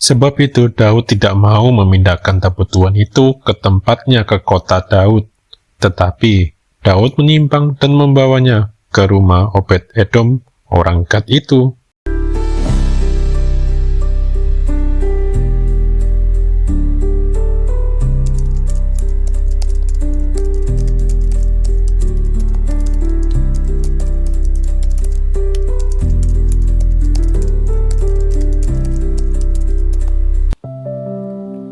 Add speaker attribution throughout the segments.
Speaker 1: Sebab itu Daud tidak mau memindahkan tabut Tuhan itu ke tempatnya ke kota Daud, tetapi Daud menyimpang dan membawanya ke rumah Obed-Edom orang Gad itu.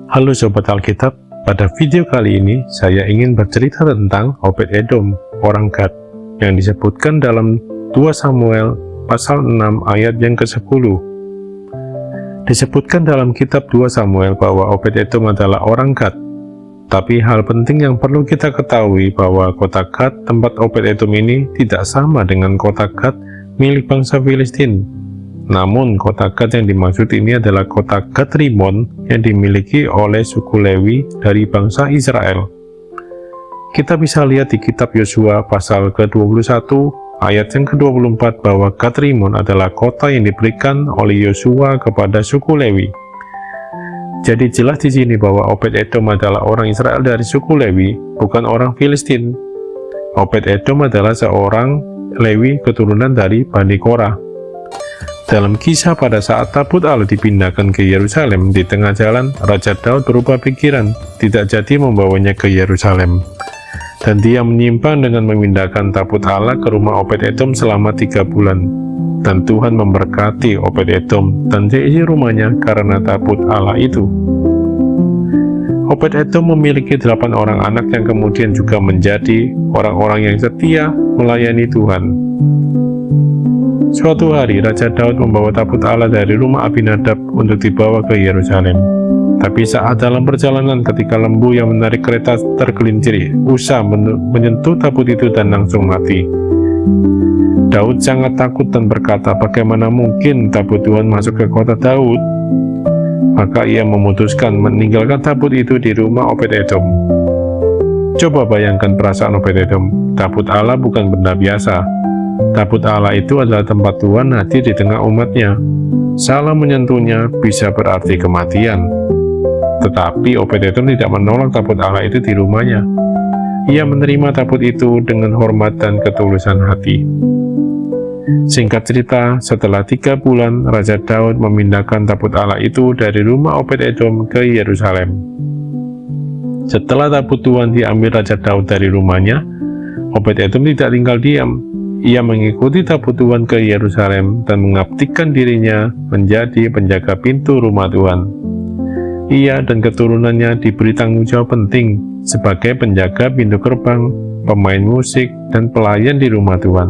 Speaker 1: Halo Sobat Alkitab, pada video kali ini saya ingin bercerita tentang Obed-Edom, orang Gad, yang disebutkan dalam 2 Samuel pasal 6 ayat yang ke-10. Disebutkan dalam kitab 2 Samuel bahwa Obed-Edom adalah orang Gad, tapi hal penting yang perlu kita ketahui bahwa kota Gad tempat Obed-Edom ini tidak sama dengan kota Gad milik bangsa Filistin. Namun, kota Gad yang dimaksud ini adalah kota Gad Rimon yang dimiliki oleh suku Lewi dari bangsa Israel. Kita bisa lihat di kitab Yosua pasal ke-21 ayat yang ke-24 bahwa Gad Rimon adalah kota yang diberikan oleh Yosua kepada suku Lewi. Jadi jelas di sini bahwa Obed-Edom adalah orang Israel dari suku Lewi, bukan orang Filistin. Obed-Edom adalah seorang Lewi keturunan dari Bani Korah. Dalam kisah pada saat tabut Allah dipindahkan ke Yerusalem, di tengah jalan, Raja Daud berubah pikiran, tidak jadi membawanya ke Yerusalem. Dan dia menyimpang dengan memindahkan tabut Allah ke rumah Obed-Edom selama 3 bulan. Dan Tuhan memberkati Obed-Edom dan seisi rumahnya karena tabut Allah itu. Obed-Edom memiliki 8 orang anak yang kemudian juga menjadi orang-orang yang setia melayani Tuhan. Suatu hari, Raja Daud membawa tabut Allah dari rumah Abinadab untuk dibawa ke Yerusalem. Tapi saat dalam perjalanan ketika lembu yang menarik kereta tergelincir, Usa menyentuh tabut itu dan langsung mati. Daud sangat takut dan berkata, bagaimana mungkin tabut Tuhan masuk ke kota Daud? Maka ia memutuskan meninggalkan tabut itu di rumah Obed-Edom. Coba bayangkan perasaan Obed-Edom, tabut Allah bukan benda biasa. Tabut Allah itu adalah tempat Tuhan hadir di tengah umatnya. Salah menyentuhnya bisa berarti kematian. Tetapi Obed-Edom tidak menolak tabut Allah itu di rumahnya. Ia menerima tabut itu dengan hormat dan ketulusan hati. Singkat cerita, setelah 3 bulan, Raja Daud memindahkan tabut Allah itu dari rumah Obed-Edom ke Yerusalem. Setelah tabut Tuhan diambil Raja Daud dari rumahnya, Obed-Edom tidak tinggal diam. Ia mengikuti tabut Tuhan ke Yerusalem dan mengabdikan dirinya menjadi penjaga pintu rumah Tuhan. Ia dan keturunannya diberi tanggung jawab penting sebagai penjaga pintu gerbang, pemain musik, dan pelayan di rumah Tuhan.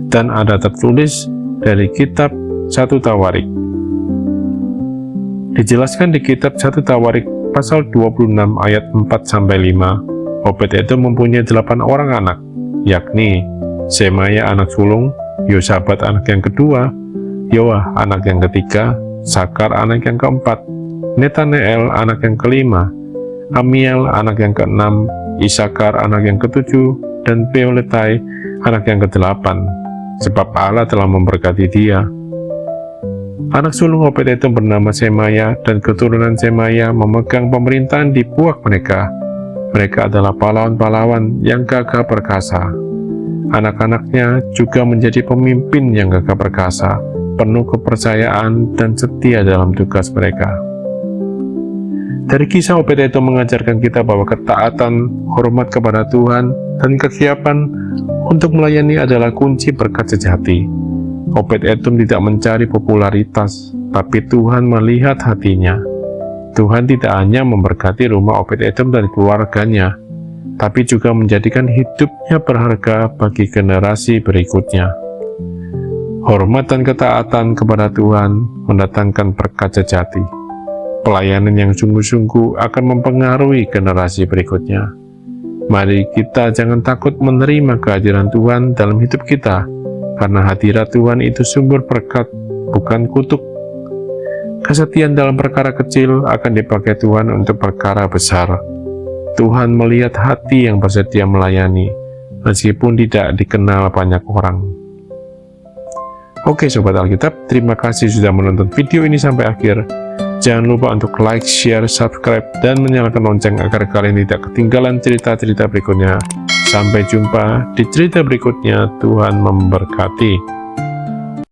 Speaker 1: Dan ada tertulis dari kitab 1 Tawarik. Dijelaskan di kitab 1 Tawarik pasal 26 ayat 4-5, Obed-Edom mempunyai 8 orang anak, yakni Semaya anak sulung, Yosabat anak yang kedua, Yoah anak yang ketiga, Sakar anak yang keempat, Netaneel anak yang kelima, Amiel anak yang keenam, Isakar anak yang ketujuh, dan Peoletai anak yang kedelapan, sebab Allah telah memberkati dia. Anak sulung Obed-Edom bernama Semaya, dan keturunan Semaya memegang pemerintahan di puak mereka. Mereka adalah pahlawan-pahlawan yang gagah perkasa. Anak-anaknya juga menjadi pemimpin yang gagah perkasa, penuh kepercayaan dan setia dalam tugas mereka. Dari kisah Obed-Edom mengajarkan kita bahwa ketaatan, hormat kepada Tuhan, dan kesiapan untuk melayani adalah kunci berkat sejati. Obed-Edom tidak mencari popularitas, tapi Tuhan melihat hatinya. Tuhan tidak hanya memberkati rumah Obed-Edom dan keluarganya, tapi juga menjadikan hidupnya berharga bagi generasi berikutnya. Hormat dan ketaatan kepada Tuhan mendatangkan berkat sejati. Pelayanan yang sungguh-sungguh akan mempengaruhi generasi berikutnya. Mari kita jangan takut menerima kehadiran Tuhan dalam hidup kita, karena hadirat Tuhan itu sumber berkat, bukan kutuk. Kesetiaan dalam perkara kecil akan dipakai Tuhan untuk perkara besar. Tuhan melihat hati yang bersedia melayani, meskipun tidak dikenal banyak orang. Oke Sobat Alkitab, terima kasih sudah menonton video ini sampai akhir. Jangan lupa untuk like, share, subscribe, dan menyalakan lonceng agar kalian tidak ketinggalan cerita-cerita berikutnya. Sampai jumpa di cerita berikutnya. Tuhan memberkati.